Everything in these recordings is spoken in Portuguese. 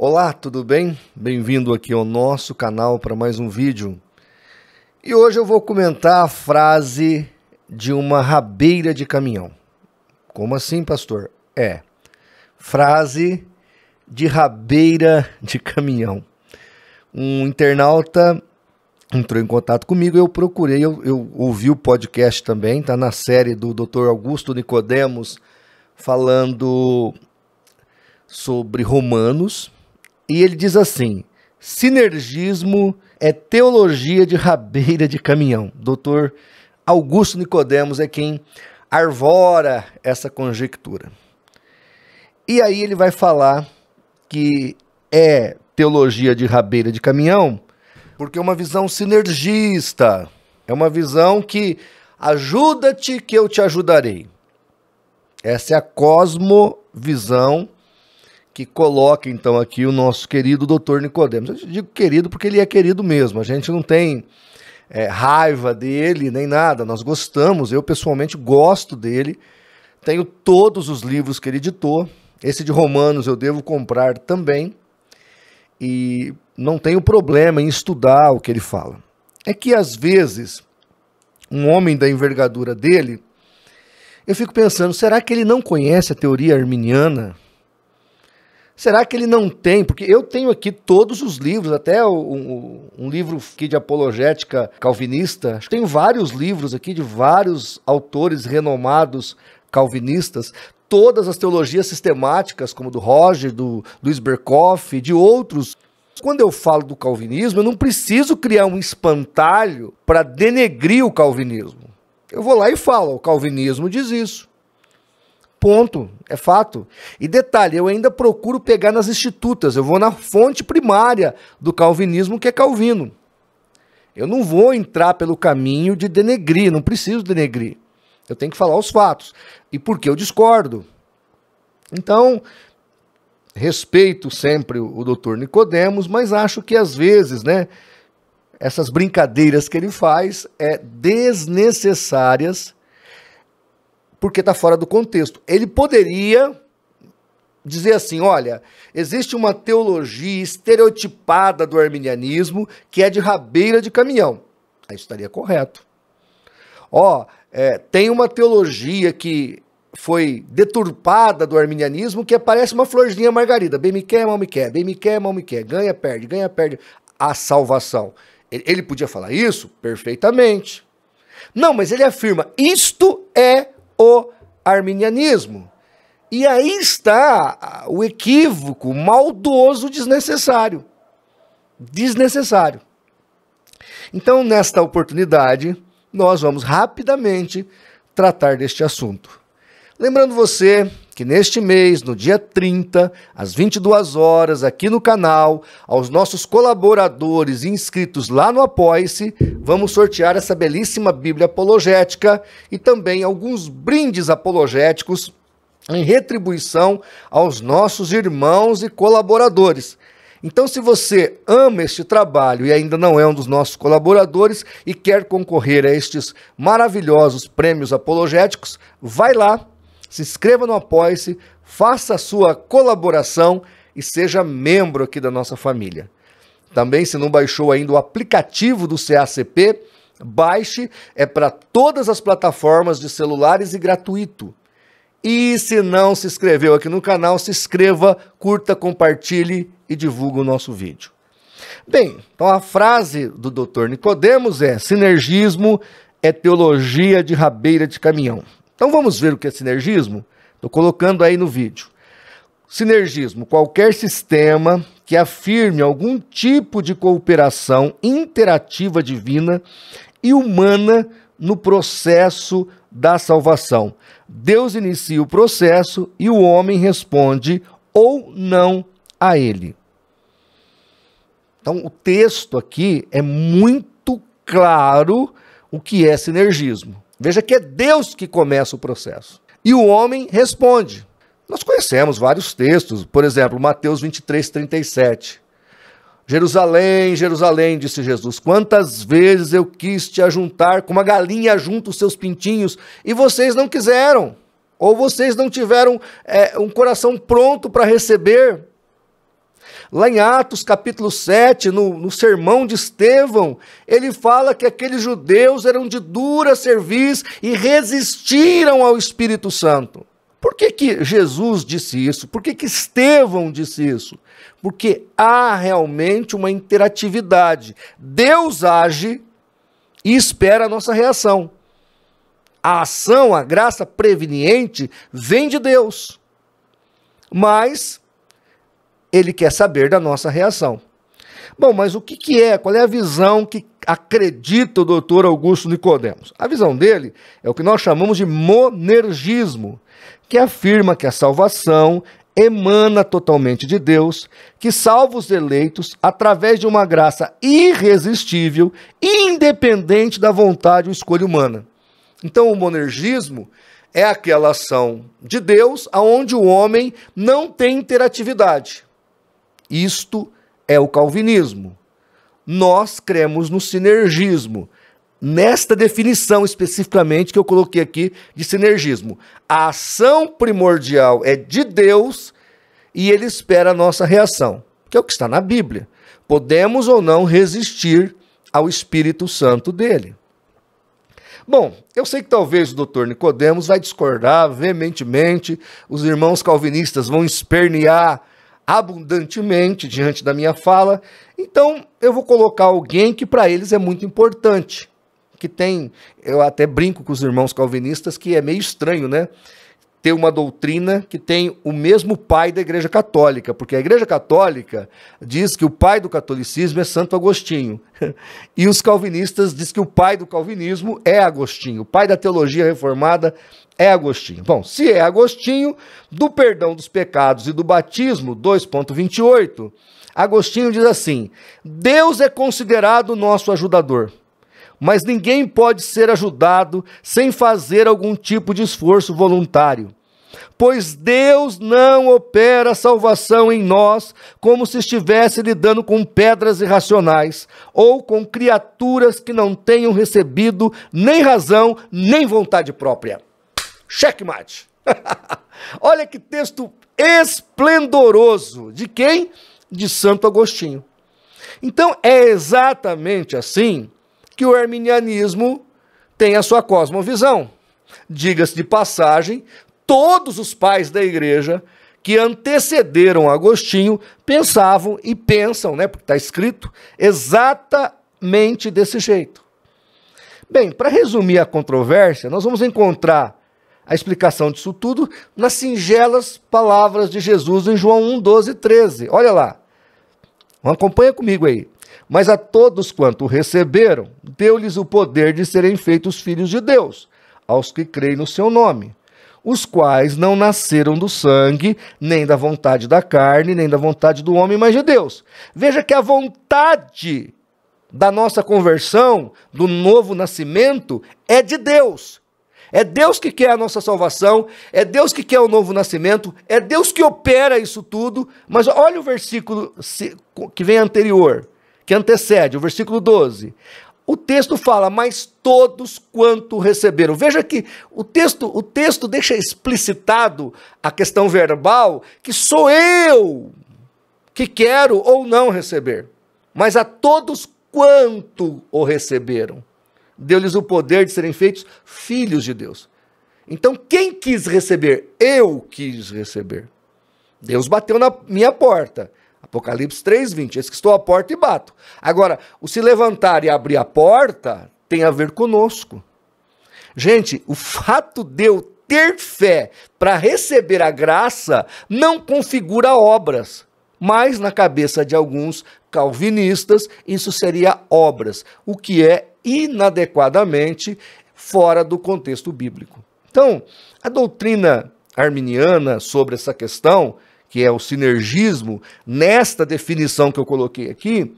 Olá, tudo bem? Bem-vindo aqui ao nosso canal para mais um vídeo. E hoje eu vou comentar a frase de uma rabeira de caminhão. Como assim, pastor? Frase de rabeira de caminhão. Um internauta entrou em contato comigo, eu procurei, eu ouvi o podcast também, tá na série do Dr. Augusto Nicodemos, falando sobre Romanos. E ele diz assim: sinergismo é teologia de rabeira de caminhão. Dr. Augusto Nicodemos é quem arvora essa conjectura. E aí ele vai falar que é teologia de rabeira de caminhão porque é uma visão sinergista, é uma visão que ajuda-te que eu te ajudarei. Essa é a cosmovisão que coloca, então, aqui o nosso querido doutor Nicodemos. Eu digo querido porque ele é querido mesmo. A gente não tem raiva dele, nem nada. Nós gostamos, eu pessoalmente gosto dele. Tenho todos os livros que ele editou. Esse de Romanos eu devo comprar também. E não tenho problema em estudar o que ele fala. É que, às vezes, um homem da envergadura dele, eu fico pensando, será que ele não conhece a teoria arminiana? Será que ele não tem? Porque eu tenho aqui todos os livros, até um livro aqui de apologética calvinista. Tenho vários livros aqui de vários autores renomados calvinistas. Todas as teologias sistemáticas, como do Roger, do Luiz Berkoff e de outros. Quando eu falo do calvinismo, eu não preciso criar um espantalho para denegrir o calvinismo. Eu vou lá e falo, o calvinismo diz isso. Ponto, é fato. E detalhe, eu ainda procuro pegar nas institutas, eu vou na fonte primária do calvinismo, que é Calvino. Eu não vou entrar pelo caminho de denegrir, não preciso denegrir. Eu tenho que falar os fatos. E por que eu discordo? Então, respeito sempre o doutor Nicodemos, mas acho que às vezes, essas brincadeiras que ele faz desnecessárias, porque está fora do contexto. Ele poderia dizer assim, olha, existe uma teologia estereotipada do arminianismo que é de rabeira de caminhão. Aí estaria correto. Tem uma teologia que foi deturpada do arminianismo que parece uma florzinha margarida. Bem me quer, mal me quer. Bem me quer, mal me quer. Ganha, perde a salvação. Ele podia falar isso perfeitamente. Não, mas ele afirma, isto é o arminianismo. E aí está o equívoco maldoso desnecessário. Desnecessário. Então, nesta oportunidade, nós vamos rapidamente tratar deste assunto. Lembrando você que neste mês, no dia 30, às 22 horas, aqui no canal, aos nossos colaboradores inscritos lá no Apoia-se, vamos sortear essa belíssima Bíblia apologética e também alguns brindes apologéticos em retribuição aos nossos irmãos e colaboradores. Então, se você ama este trabalho e ainda não é um dos nossos colaboradores e quer concorrer a estes maravilhosos prêmios apologéticos, vai lá, se inscreva no Apoia-se, faça a sua colaboração e seja membro aqui da nossa família. Também, se não baixou ainda o aplicativo do CACP, baixe, é para todas as plataformas de celulares e gratuito. E se não se inscreveu aqui no canal, se inscreva, curta, compartilhe e divulgue o nosso vídeo. Bem, então a frase do Dr. Nicodemos é: sinergismo é teologia de rabeira de caminhão. Então vamos ver o que é sinergismo? Estou colocando aí no vídeo. Sinergismo, qualquer sistema que afirme algum tipo de cooperação interativa divina e humana no processo da salvação. Deus inicia o processo e o homem responde ou não a ele. Então o texto aqui é muito claro o que é sinergismo. Veja que é Deus que começa o processo. E o homem responde. Nós conhecemos vários textos, por exemplo, Mateus 23:37. Jerusalém, Jerusalém, disse Jesus, quantas vezes eu quis te ajuntar como a galinha junta os seus pintinhos e vocês não quiseram. Ou vocês não tiveram um coração pronto para receber. Lá em Atos capítulo 7, no sermão de Estevão, ele fala que aqueles judeus eram de dura cerviz e resistiram ao Espírito Santo. Por que Jesus disse isso? Por que Estevão disse isso? Porque há realmente uma interatividade. Deus age e espera a nossa reação. A ação, a graça preveniente vem de Deus, mas ele quer saber da nossa reação. Bom, mas o que é? Qual é a visão que acredita o doutor Augusto Nicodemos? A visão dele é o que nós chamamos de monergismo, que afirma que a salvação emana totalmente de Deus, que salva os eleitos através de uma graça irresistível, independente da vontade ou escolha humana. Então, o monergismo é aquela ação de Deus onde o homem não tem interatividade. Isto é o calvinismo. Nós cremos no sinergismo, nesta definição especificamente que eu coloquei aqui de sinergismo. A ação primordial é de Deus e ele espera a nossa reação, que é o que está na Bíblia. Podemos ou não resistir ao Espírito Santo dele. Bom, eu sei que talvez o doutor Nicodemos vai discordar veementemente, os irmãos calvinistas vão espernear abundantemente diante da minha fala, então eu vou colocar alguém que para eles é muito importante, que tem, eu até brinco com os irmãos calvinistas que é meio estranho, né? Ter uma doutrina que tem o mesmo pai da Igreja Católica, porque a Igreja Católica diz que o pai do catolicismo é Santo Agostinho, e os calvinistas dizem que o pai do calvinismo é Agostinho, o pai da teologia reformada é Agostinho. Bom, se é Agostinho, do perdão dos pecados e do batismo, 2.28, Agostinho diz assim: Deus é considerado nosso ajudador, mas ninguém pode ser ajudado sem fazer algum tipo de esforço voluntário. Pois Deus não opera a salvação em nós como se estivesse lidando com pedras irracionais ou com criaturas que não tenham recebido nem razão nem vontade própria. Checkmate! Olha que texto esplendoroso. De quem? De Santo Agostinho. Então é exatamente assim que o arminianismo tem a sua cosmovisão. Diga-se de passagem, todos os pais da igreja que antecederam Agostinho pensavam e pensam, né, porque está escrito, exatamente desse jeito. Bem, para resumir a controvérsia, nós vamos encontrar a explicação disso tudo nas singelas palavras de Jesus em João 1, 12 e 13. Olha lá, acompanha comigo aí. Mas a todos quanto receberam, deu-lhes o poder de serem feitos filhos de Deus, aos que creem no seu nome, os quais não nasceram do sangue, nem da vontade da carne, nem da vontade do homem, mas de Deus. Veja que a vontade da nossa conversão, do novo nascimento, é de Deus. É Deus que quer a nossa salvação, é Deus que quer o novo nascimento, é Deus que opera isso tudo. Mas olha o versículo que vem anterior, que antecede, o versículo 12. O texto fala, mas todos quanto receberam. Veja que o texto deixa explicitado a questão verbal, que sou eu que quero ou não receber. Mas a todos quanto o receberam, deu-lhes o poder de serem feitos filhos de Deus. Então, quem quis receber? Eu quis receber. Deus bateu na minha porta. Apocalipse 3:20, eis que estou à porta e bato. Agora, o se levantar e abrir a porta tem a ver conosco. Gente, o fato de eu ter fé para receber a graça não configura obras. Mas na cabeça de alguns calvinistas, isso seria obras, o que é inadequadamente fora do contexto bíblico. Então, a doutrina arminiana sobre essa questão, que é o sinergismo, nesta definição que eu coloquei aqui,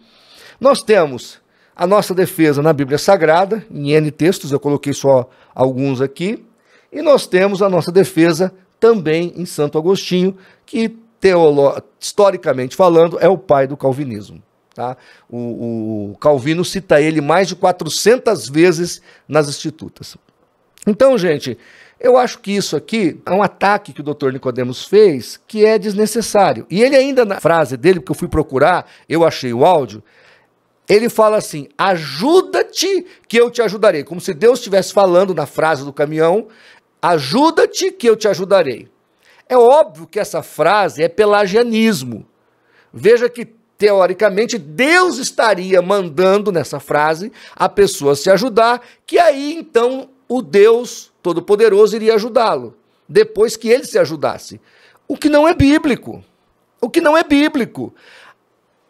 nós temos a nossa defesa na Bíblia Sagrada, em N textos, eu coloquei só alguns aqui, e nós temos a nossa defesa também em Santo Agostinho, que historicamente falando é o pai do calvinismo. Tá? O Calvino cita ele mais de 400 vezes nas Institutas. Então, gente, Eu acho que isso aqui é um ataque que o Dr. Nicodemos fez, que é desnecessário. E ele ainda, na frase dele, porque eu fui procurar, eu achei o áudio, ele fala assim, ajuda-te que eu te ajudarei. Como se Deus estivesse falando na frase do caminhão, ajuda-te que eu te ajudarei. É óbvio que essa frase é pelagianismo. Veja que, teoricamente, Deus estaria mandando nessa frase a pessoa se ajudar, que aí, então, o Deus Todo-Poderoso iria ajudá-lo, depois que ele se ajudasse. O que não é bíblico. O que não é bíblico.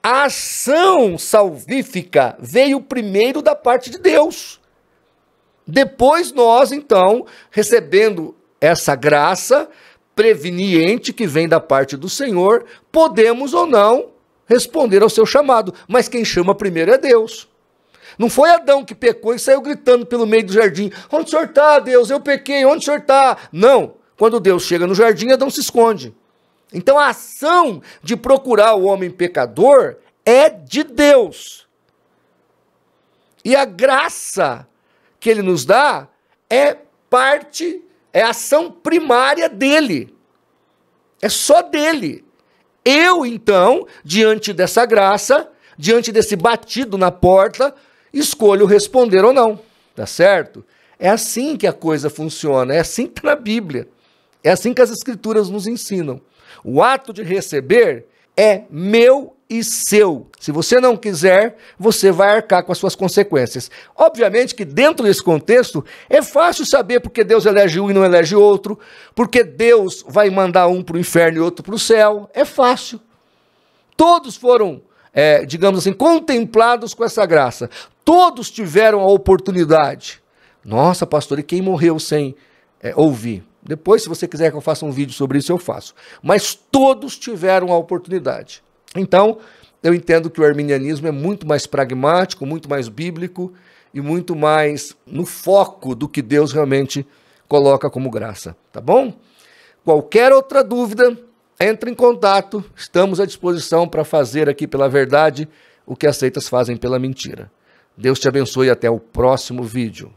A ação salvífica veio primeiro da parte de Deus. Depois nós, então, recebendo essa graça preveniente que vem da parte do Senhor, podemos ou não responder ao seu chamado. Mas quem chama primeiro é Deus. Não foi Adão que pecou e saiu gritando pelo meio do jardim. Onde o senhor está, Deus? Eu pequei, onde o senhor está? Não. Quando Deus chega no jardim, Adão se esconde. Então a ação de procurar o homem pecador é de Deus. E a graça que ele nos dá é ação primária dele. É só dele. Eu, então, diante dessa graça, diante desse batido na porta, escolho responder ou não, tá certo? É assim que a coisa funciona, é assim que está na Bíblia, é assim que as Escrituras nos ensinam. O ato de receber é meu e seu. Se você não quiser, você vai arcar com as suas consequências. Obviamente que dentro desse contexto, é fácil saber porque Deus elege um e não elege outro, porque Deus vai mandar um para o inferno e outro para o céu, é fácil. Todos foram digamos assim, contemplados com essa graça. Todos tiveram a oportunidade. Nossa, pastor, e quem morreu sem ouvir? Depois, se você quiser que eu faça um vídeo sobre isso, eu faço. Mas todos tiveram a oportunidade. Então, eu entendo que o arminianismo é muito mais pragmático, muito mais bíblico e muito mais no foco do que Deus realmente coloca como graça. Tá bom? Qualquer outra dúvida, entre em contato, estamos à disposição para fazer aqui pela verdade o que as seitas fazem pela mentira. Deus te abençoe e até o próximo vídeo.